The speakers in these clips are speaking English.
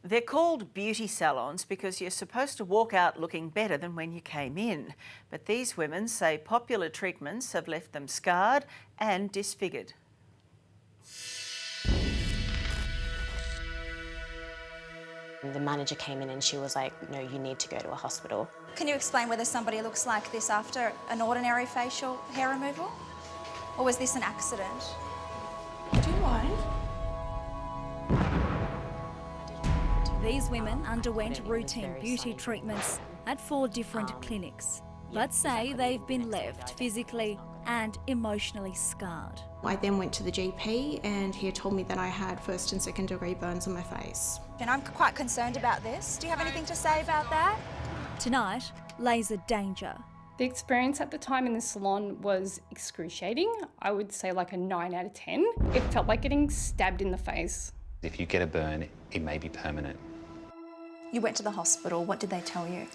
They're called beauty salons because you're supposed to walk out looking better than when you came in. But these women say popular treatments have left them scarred and disfigured. The manager came in and she was like, no, you need to go to a hospital. Can you explain whether somebody looks like this after an ordinary facial hair removal? Or was this an accident? Do you mind? These women underwent routine beauty treatments at 4 different clinics, but say they've been left physically and emotionally scarred. I then went to the GP and he told me that I had 1st and 2nd degree burns on my face. And I'm quite concerned about this. Do you have anything to say about that? Tonight, laser danger. The experience at the time in the salon was excruciating. I would say like a 9 out of 10. It felt like getting stabbed in the face. If you get a burn, it may be permanent. You went to the hospital. What did they tell you?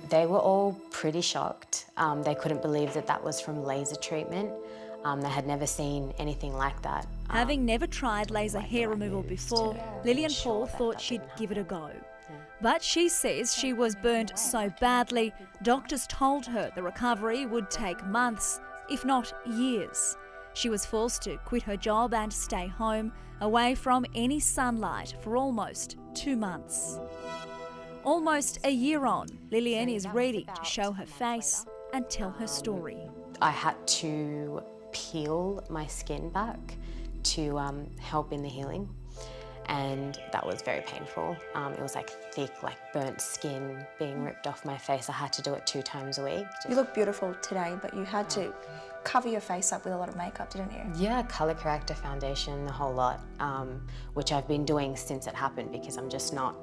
They were all pretty shocked. They couldn't believe that that was from laser treatment. They had never seen anything like that. Having never tried laser hair removal before, Lillian Paul thought she'd give it a go. But she says she was burnt so badly, doctors told her the recovery would take months, if not years. She was forced to quit her job and stay home, away from any sunlight for almost 2 months. Almost a year on, Lillian is ready to show her face and tell her story. I had to peel my skin back to help in the healing, and that was very painful. It was like thick, like burnt skin being ripped off my face. I had to do it 2 times a week. You look beautiful today, but you had to cover your face up with a lot of makeup, didn't you? Yeah, colour corrector, foundation, the whole lot, which I've been doing since it happened because I'm just not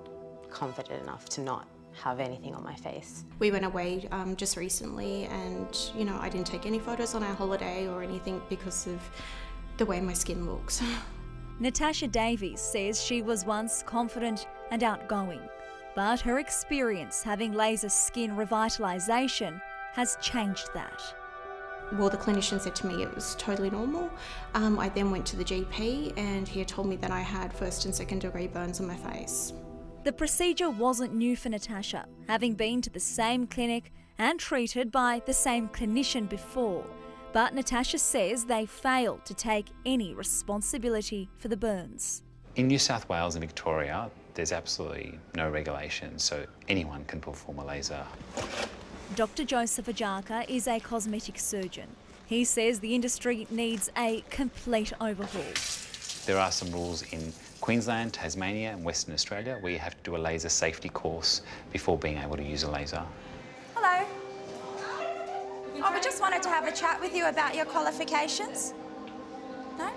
confident enough to not have anything on my face. We went away just recently and, you know, I didn't take any photos on our holiday or anything because of the way my skin looks. Natasha Davies says she was once confident and outgoing, but her experience having laser skin revitalisation has changed that. Well, the clinician said to me it was totally normal. I then went to the GP and he told me that I had 1st and 2nd degree burns on my face. The procedure wasn't new for Natasha, having been to the same clinic and treated by the same clinician before. But Natasha says they failed to take any responsibility for the burns. In New South Wales and Victoria, there's absolutely no regulation, so anyone can perform a laser. Dr. Joseph Ajaka is a cosmetic surgeon. He says the industry needs a complete overhaul. There are some rules in Queensland, Tasmania and Western Australia where you have to do a laser safety course before being able to use a laser. Hello. Oh, we just wanted to have a chat with you about your qualifications. No?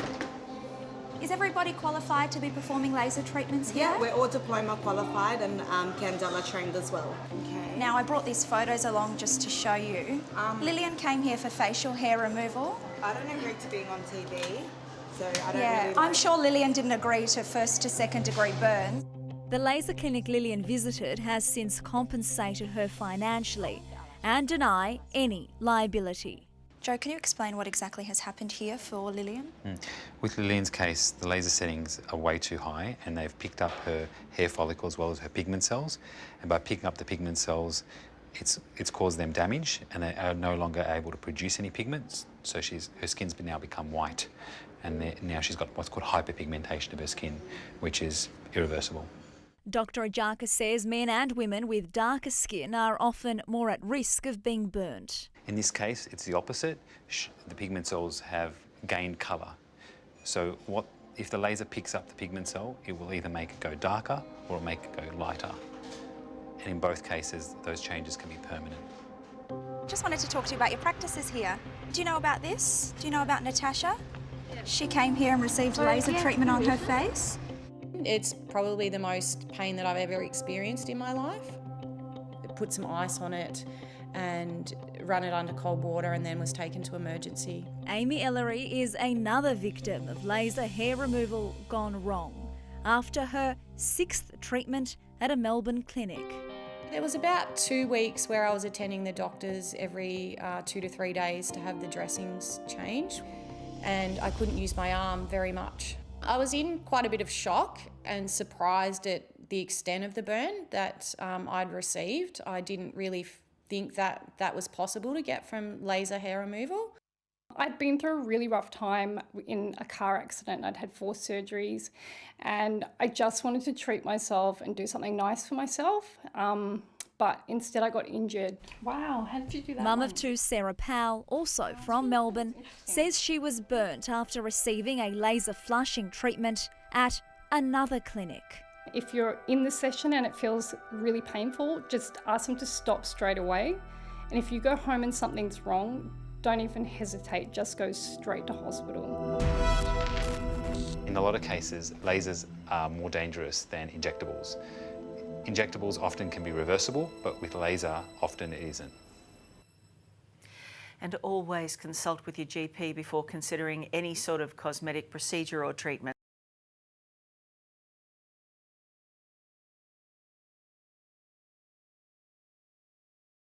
Is everybody qualified to be performing laser treatments here? Yeah, we're all diploma qualified and Candela trained as well. Okay. Now, I brought these photos along just to show you. Lillian came here for facial hair removal. I don't agree to being on TV, so I don't Yeah, really I'm sure Lillian didn't agree to 1st to 2nd degree burns. The laser clinic Lillian visited has since compensated her financially and deny any liability. Joe, can you explain what exactly has happened here for Lillian? With Lillian's case, the laser settings are way too high and they've picked up her hair follicle as well as her pigment cells. And by picking up the pigment cells, it's caused them damage and they are no longer able to produce any pigments. So her skin's now become white and now she's got what's called hyperpigmentation of her skin, which is irreversible. Dr. Ajaka says men and women with darker skin are often more at risk of being burnt. In this case, it's the opposite. The pigment cells have gained colour. So if the laser picks up the pigment cell, it will either make it go darker or it'll make it go lighter. And in both cases, those changes can be permanent. Just wanted to talk to you about your practices here. Do you know about this? Do you know about Natasha? She came here and received laser treatment on her face. It's probably the most pain that I've ever experienced in my life. Put some ice on it and run it under cold water and then was taken to emergency. Amy Ellery is another victim of laser hair removal gone wrong after her 6th treatment at a Melbourne clinic. There was about 2 weeks where I was attending the doctors every 2 to 3 days to have the dressings changed, and I couldn't use my arm very much. I was in quite a bit of shock and surprised at the extent of the burn that I'd received. I didn't really think that that was possible to get from laser hair removal. I'd been through a really rough time in a car accident. I'd had 4 surgeries and I just wanted to treat myself and do something nice for myself. But instead I got injured. Wow, how did you do that? Mum of 2 Sarah Powell, also from Melbourne, says she was burnt after receiving a laser flushing treatment at another clinic. If you're in the session and it feels really painful, just ask them to stop straight away. And if you go home and something's wrong, don't even hesitate, just go straight to hospital. In a lot of cases, lasers are more dangerous than injectables. Injectables often can be reversible, but with laser, often it isn't. And always consult with your GP before considering any sort of cosmetic procedure or treatment.